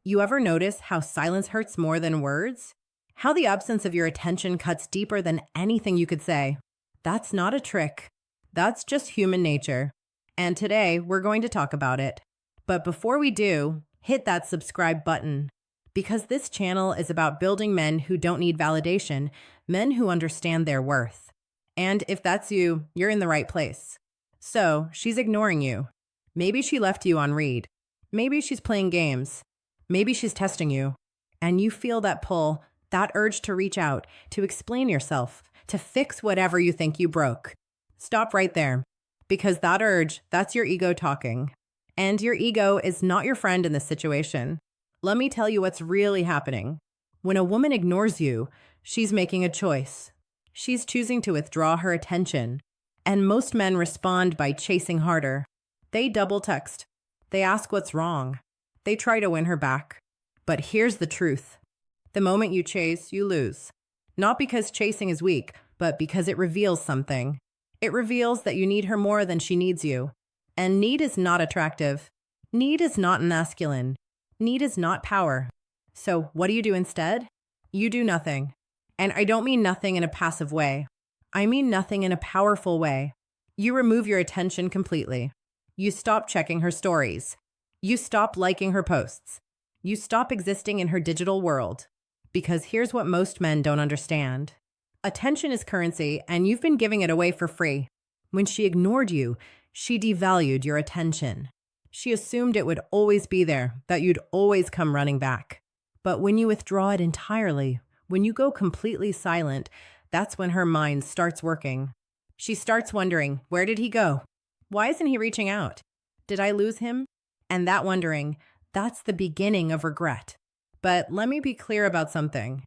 You ever notice how silence hurts more than words? How the absence of your attention cuts deeper than anything you could say? That's not a trick. That's just human nature. And today, we're going to talk about it. But before we do, hit that subscribe button. Because this channel is about building men who don't need validation, men who understand their worth. And if that's you, you're in the right place. So, she's ignoring you. Maybe she left you on read. Maybe she's playing games. Maybe she's testing you. And you feel that pull, that urge to reach out, to explain yourself, to fix whatever you think you broke. Stop right there. Because that urge, that's your ego talking. And your ego is not your friend in this situation. Let me tell you what's really happening. When a woman ignores you, she's making a choice. She's choosing to withdraw her attention. And most men respond by chasing harder. They double text. They ask what's wrong. They try to win her back. But here's the truth. The moment you chase, you lose. Not because chasing is weak, but because it reveals something. It reveals that you need her more than she needs you. And need is not attractive. Need is not masculine. Need is not power. So what do you do instead? You do nothing. And I don't mean nothing in a passive way. I mean nothing in a powerful way. You remove your attention completely. You stop checking her stories. You stop liking her posts. You stop existing in her digital world. Because here's what most men don't understand. Attention is currency, and you've been giving it away for free. When she ignored you, she devalued your attention. She assumed it would always be there, that you'd always come running back. But when you withdraw it entirely, when you go completely silent, that's when her mind starts working. She starts wondering, where did he go? Why isn't he reaching out? Did I lose him? And that wondering, that's the beginning of regret. But let me be clear about something.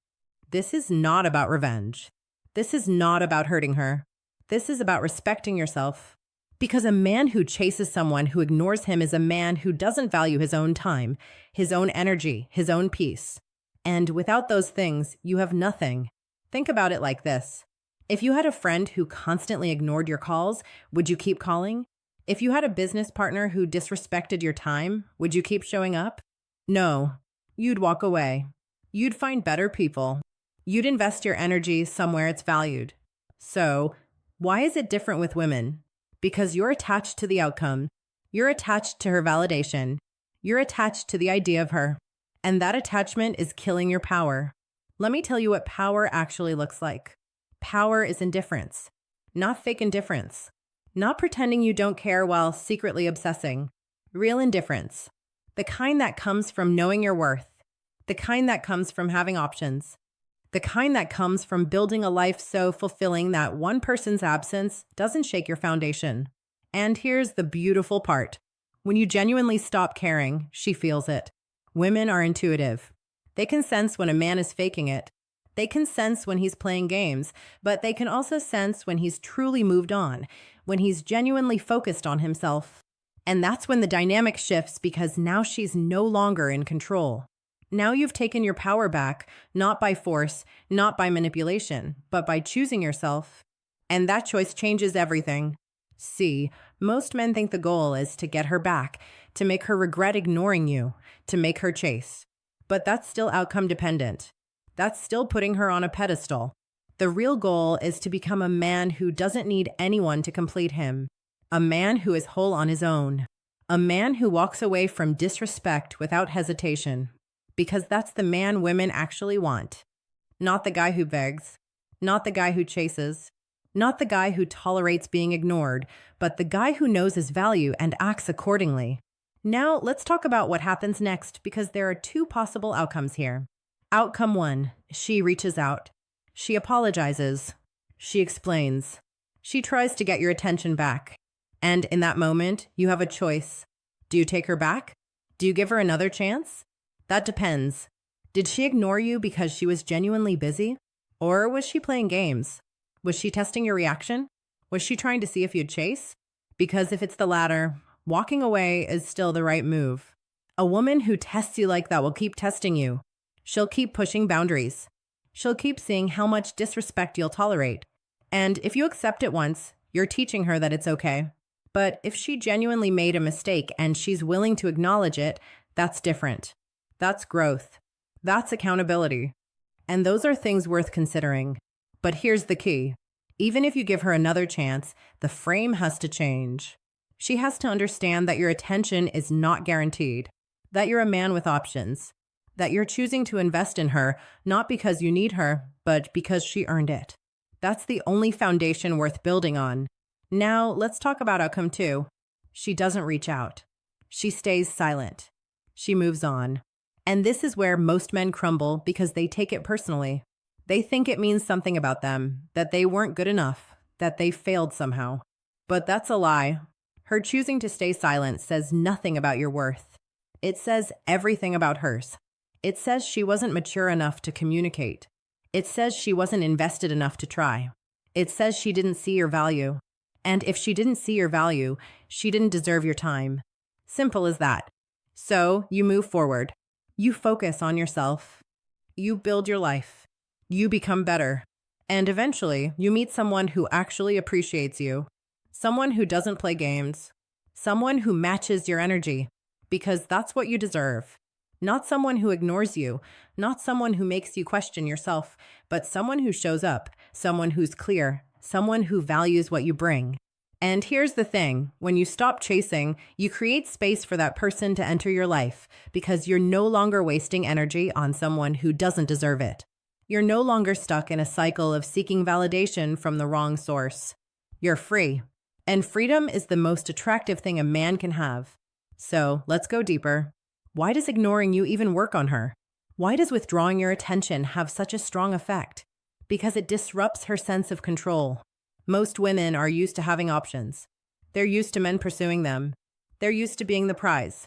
This is not about revenge. This is not about hurting her. This is about respecting yourself. Because a man who chases someone who ignores him is a man who doesn't value his own time, his own energy, his own peace. And without those things, you have nothing. Think about it like this. If you had a friend who constantly ignored your calls, would you keep calling? If you had a business partner who disrespected your time, would you keep showing up? No. You'd walk away. You'd find better people. You'd invest your energy somewhere it's valued. So, why is it different with women? Because you're attached to the outcome. You're attached to her validation. You're attached to the idea of her. And that attachment is killing your power. Let me tell you what power actually looks like. Power is indifference, not fake indifference. Not pretending you don't care while secretly obsessing. Real indifference. The kind that comes from knowing your worth. The kind that comes from having options. The kind that comes from building a life so fulfilling that one person's absence doesn't shake your foundation. And here's the beautiful part. When you genuinely stop caring, she feels it. Women are intuitive. They can sense when a man is faking it. They can sense when he's playing games, but they can also sense when he's truly moved on, when he's genuinely focused on himself. And that's when the dynamic shifts because now she's no longer in control. Now you've taken your power back, not by force, not by manipulation, but by choosing yourself. And that choice changes everything. See, most men think the goal is to get her back, to make her regret ignoring you, to make her chase. But that's still outcome dependent. That's still putting her on a pedestal. The real goal is to become a man who doesn't need anyone to complete him. A man who is whole on his own. A man who walks away from disrespect without hesitation. Because that's the man women actually want. Not the guy who begs. Not the guy who chases. Not the guy who tolerates being ignored, but the guy who knows his value and acts accordingly. Now, let's talk about what happens next because there are two possible outcomes here. Outcome 1, she reaches out. She apologizes. She explains. She tries to get your attention back. And in that moment, you have a choice. Do you take her back? Do you give her another chance? That depends. Did she ignore you because she was genuinely busy? Or was she playing games? Was she testing your reaction? Was she trying to see if you'd chase? Because if it's the latter, walking away is still the right move. A woman who tests you like that will keep testing you. She'll keep pushing boundaries. She'll keep seeing how much disrespect you'll tolerate. And if you accept it once, you're teaching her that it's okay. But if she genuinely made a mistake and she's willing to acknowledge it, that's different. That's growth. That's accountability. And those are things worth considering. But here's the key. Even if you give her another chance, the frame has to change. She has to understand that your attention is not guaranteed, that you're a man with options, that you're choosing to invest in her not because you need her, but because she earned it. That's the only foundation worth building on. Now, let's talk about outcome 2. She doesn't reach out. She stays silent. She moves on. And this is where most men crumble because they take it personally. They think it means something about them, that they weren't good enough, that they failed somehow. But that's a lie. Her choosing to stay silent says nothing about your worth. It says everything about hers. It says she wasn't mature enough to communicate. It says she wasn't invested enough to try. It says she didn't see your value. And if she didn't see your value, she didn't deserve your time. Simple as that. So you move forward. You focus on yourself. You build your life. You become better. And eventually, you meet someone who actually appreciates you. Someone who doesn't play games. Someone who matches your energy. Because that's what you deserve. Not someone who ignores you. Not someone who makes you question yourself. But someone who shows up. Someone who's clear. Someone who values what you bring. And here's the thing, when you stop chasing, you create space for that person to enter your life because you're no longer wasting energy on someone who doesn't deserve it. You're no longer stuck in a cycle of seeking validation from the wrong source. You're free. And freedom is the most attractive thing a man can have. So let's go deeper. Why does ignoring you even work on her? Why does withdrawing your attention have such a strong effect? Because it disrupts her sense of control. Most women are used to having options. They're used to men pursuing them. They're used to being the prize.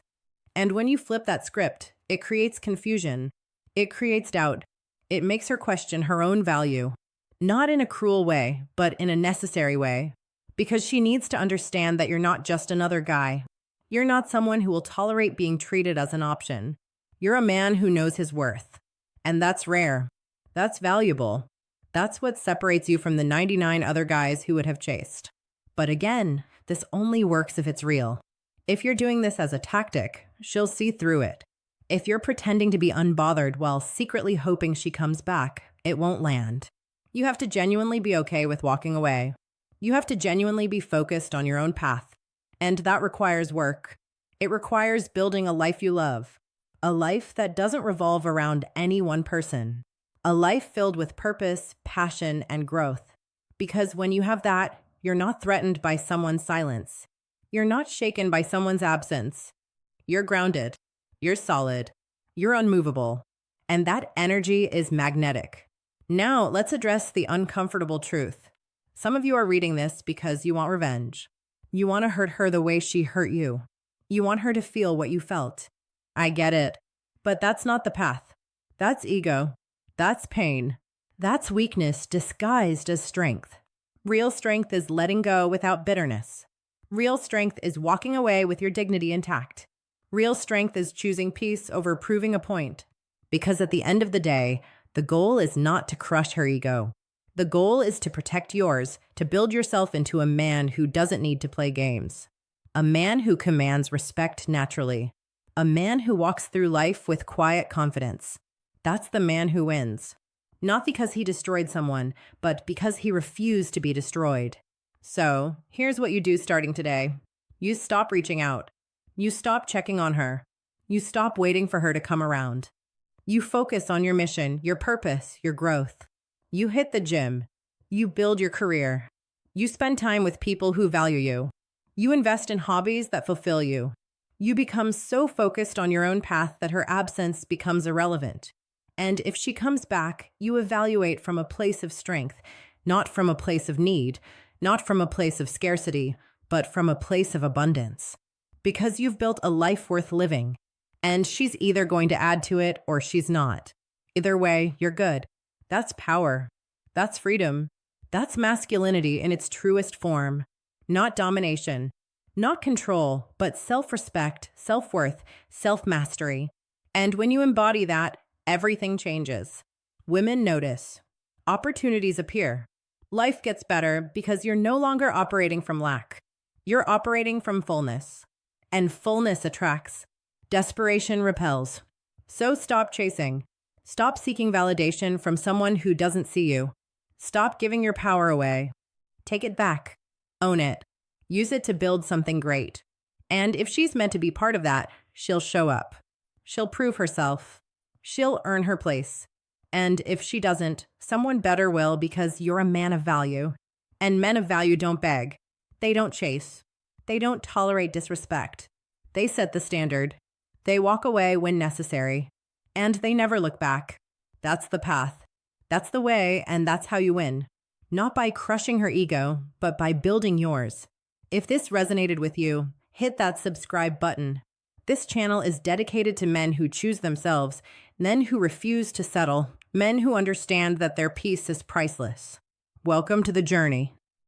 And when you flip that script, it creates confusion. It creates doubt. It makes her question her own value. Not in a cruel way, but in a necessary way. Because she needs to understand that you're not just another guy. You're not someone who will tolerate being treated as an option. You're a man who knows his worth. And that's rare. That's valuable. That's what separates you from the 99 other guys who would have chased. But again, this only works if it's real. If you're doing this as a tactic, she'll see through it. If you're pretending to be unbothered while secretly hoping she comes back, it won't land. You have to genuinely be okay with walking away. You have to genuinely be focused on your own path. And that requires work. It requires building a life you love. A life that doesn't revolve around any one person. A life filled with purpose, passion, and growth. Because when you have that, you're not threatened by someone's silence. You're not shaken by someone's absence. You're grounded. You're solid. You're unmovable. And that energy is magnetic. Now, let's address the uncomfortable truth. Some of you are reading this because you want revenge. You want to hurt her the way she hurt you. You want her to feel what you felt. I get it. But that's not the path. That's ego. That's pain. That's weakness disguised as strength. Real strength is letting go without bitterness. Real strength is walking away with your dignity intact. Real strength is choosing peace over proving a point. Because at the end of the day, the goal is not to crush her ego. The goal is to protect yours, to build yourself into a man who doesn't need to play games. A man who commands respect naturally. A man who walks through life with quiet confidence. That's the man who wins. Not because he destroyed someone, but because he refused to be destroyed. So, here's what you do starting today. You stop reaching out. You stop checking on her. You stop waiting for her to come around. You focus on your mission, your purpose, your growth. You hit the gym. You build your career. You spend time with people who value you. You invest in hobbies that fulfill you. You become so focused on your own path that her absence becomes irrelevant. And if she comes back, you evaluate from a place of strength, not from a place of need, not from a place of scarcity, but from a place of abundance. Because you've built a life worth living, and she's either going to add to it or she's not. Either way, you're good. That's power. That's freedom. That's masculinity in its truest form. Not domination, not control, but self-respect, self-worth, self-mastery. And when you embody that, everything changes. Women notice. Opportunities appear. Life gets better because you're no longer operating from lack. You're operating from fullness. And fullness attracts. Desperation repels. So stop chasing. Stop seeking validation from someone who doesn't see you. Stop giving your power away. Take it back. Own it. Use it to build something great. And if she's meant to be part of that, she'll show up. She'll prove herself. She'll earn her place. And if she doesn't, someone better will, because you're a man of value. And men of value don't beg. They don't chase. They don't tolerate disrespect. They set the standard. They walk away when necessary. And they never look back. That's the path. That's the way, and that's how you win. Not by crushing her ego, but by building yours. If this resonated with you, hit that subscribe button. This channel is dedicated to men who choose themselves, men who refuse to settle, men who understand that their peace is priceless. Welcome to the journey.